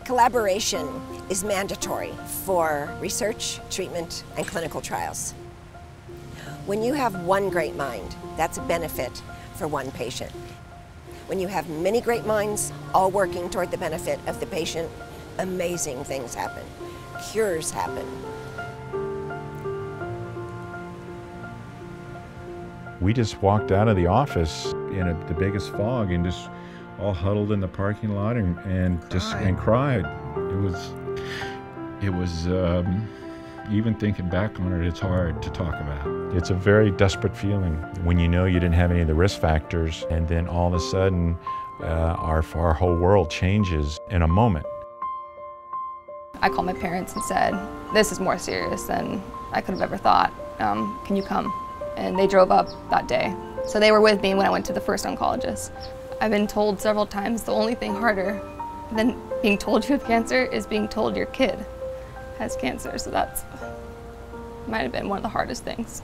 Collaboration is mandatory for research, treatment, and clinical trials. When you have one great mind, that's a benefit for one patient. When you have many great minds all working toward the benefit of the patient, amazing things happen. Cures happen. We just walked out of the office in the biggest fog and just all huddled in the parking lot and cried. It was even thinking back on it, it's hard to talk about. It's a very desperate feeling when you know you didn't have any of the risk factors, and then all of a sudden our whole world changes in a moment. I called my parents and said, this is more serious than I could have ever thought. Can you come? And they drove up that day. So they were with me when I went to the first oncologist. I've been told several times the only thing harder than being told you have cancer is being told your kid has cancer. So that's might have been one of the hardest things.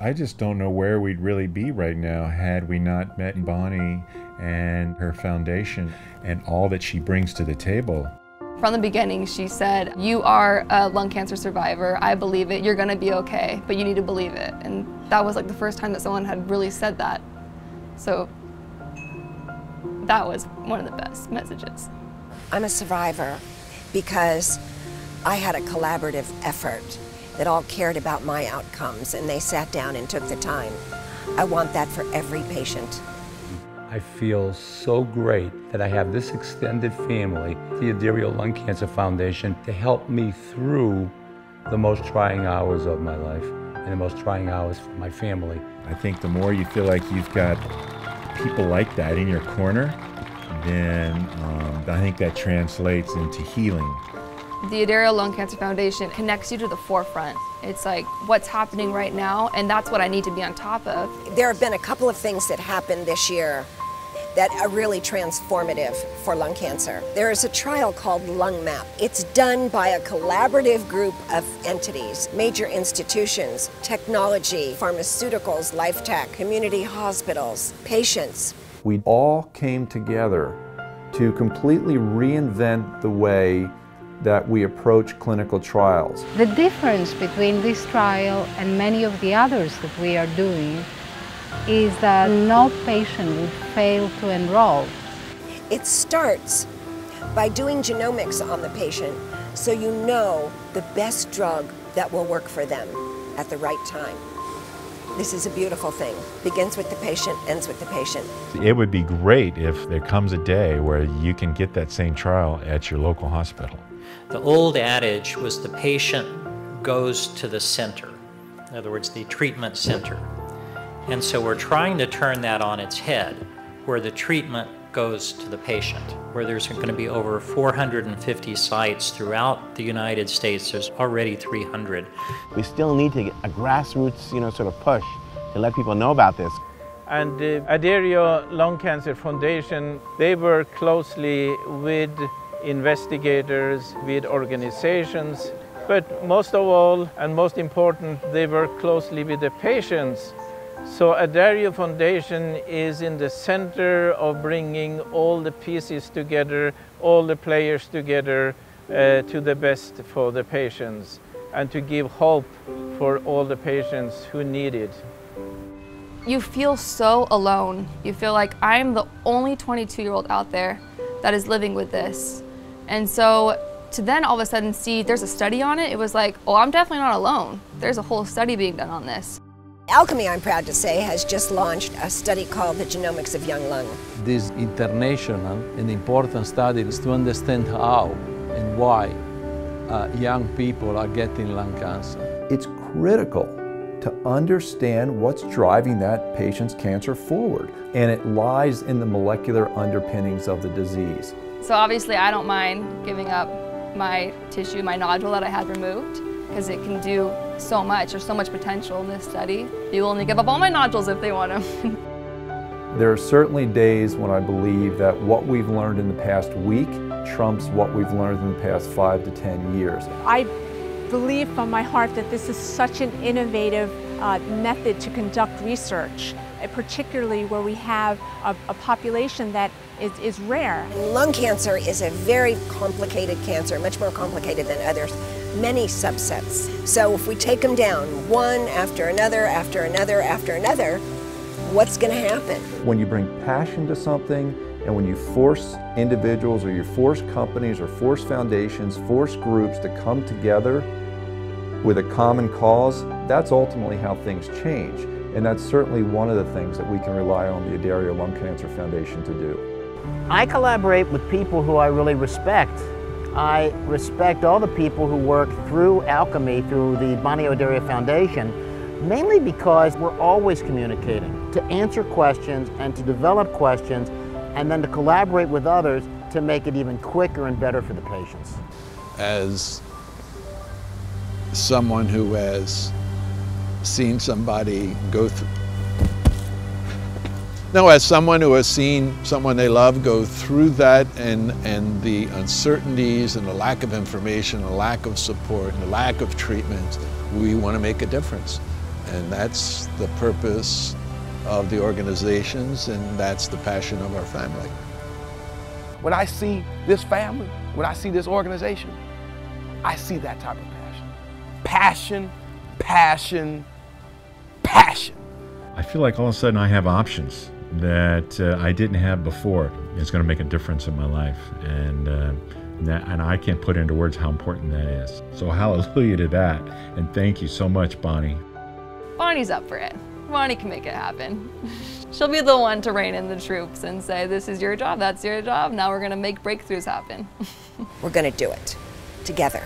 I just don't know where we'd really be right now had we not met Bonnie and her foundation and all that she brings to the table. From the beginning, she said, you are a lung cancer survivor. I believe it. You're going to be okay, but you need to believe it. And that was like the first time that someone had really said that. So that was one of the best messages. I'm a survivor because I had a collaborative effort that all cared about my outcomes, and they sat down and took the time. I want that for every patient. I feel so great that I have this extended family, the Adarial Lung Cancer Foundation, to help me through the most trying hours of my life and the most trying hours for my family. I think the more you feel like you've got people like that in your corner, then I think that translates into healing. The Adarial Lung Cancer Foundation connects you to the forefront. It's like what's happening right now, and that's what I need to be on top of. There have been a couple of things that happened this year that are really transformative for lung cancer. There is a trial called LungMap. It's done by a collaborative group of entities, major institutions, technology, pharmaceuticals, life tech, community hospitals, patients. We all came together to completely reinvent the way that we approach clinical trials. The difference between this trial and many of the others that we are doing is that no patient would fail to enroll. It starts by doing genomics on the patient so you know the best drug that will work for them at the right time. This is a beautiful thing. Begins with the patient, ends with the patient. It would be great if there comes a day where you can get that same trial at your local hospital. The old adage was the patient goes to the center, in other words, the treatment center. And so we're trying to turn that on its head, where the treatment goes to the patient, where there's going to be over 450 sites throughout the United States. There's already 300. We still need to get a grassroots, sort of push to let people know about this. And the Adarial Lung Cancer Foundation, they work closely with investigators, with organizations, but most of all, and most important, they work closely with the patients. So Adarial Foundation is in the center of bringing all the pieces together, all the players together to the best for the patients and to give hope for all the patients who need it. You feel so alone. You feel like I'm the only 22-year-old out there that is living with this. And so to then all of a sudden see there's a study on it, it was like, oh, I'm definitely not alone. There's a whole study being done on this. Alchemy, I'm proud to say, has just launched a study called the Genomics of Young Lung. This international and important study is to understand how and why young people are getting lung cancer. It's critical to understand what's driving that patient's cancer forward, and it lies in the molecular underpinnings of the disease. So obviously I don't mind giving up my tissue, my nodule that I had removed, because it can do so much. There's so much potential in this study. Be willing to give up all my nodules if they want them. There are certainly days when I believe that what we've learned in the past week trumps what we've learned in the past 5 to 10 years. I believe from my heart that this is such an innovative method to conduct research. particularly where we have a population that is rare. Lung cancer is a very complicated cancer, much more complicated than others, many subsets. So if we take them down one after another, after another, after another, what's going to happen? When you bring passion to something, and when you force individuals or you force companies or force foundations, force groups to come together with a common cause, that's ultimately how things change. And that's certainly one of the things that we can rely on the Addario Lung Cancer Foundation to do. I collaborate with people who I really respect. I respect all the people who work through Alchemy, through the Bonnie Addario Foundation, mainly because we're always communicating to answer questions and to develop questions, and then to collaborate with others to make it even quicker and better for the patients. As someone who has seen somebody go through, as someone who has seen someone they love go through that, and the uncertainties and the lack of information, the lack of support, and the lack of treatment, we want to make a difference. And that's the purpose of the organizations, and that's the passion of our family. When I see this family, when I see this organization, I see that type of passion. Passion, passion, passion. I feel like all of a sudden I have options that I didn't have before. It's going to make a difference in my life, and I can't put into words how important that is. So hallelujah to that, and thank you so much, Bonnie. Bonnie's up for it. Bonnie can make it happen. She'll be the one to rein in the troops and say, this is your job, that's your job, now we're going to make breakthroughs happen. We're going to do it together.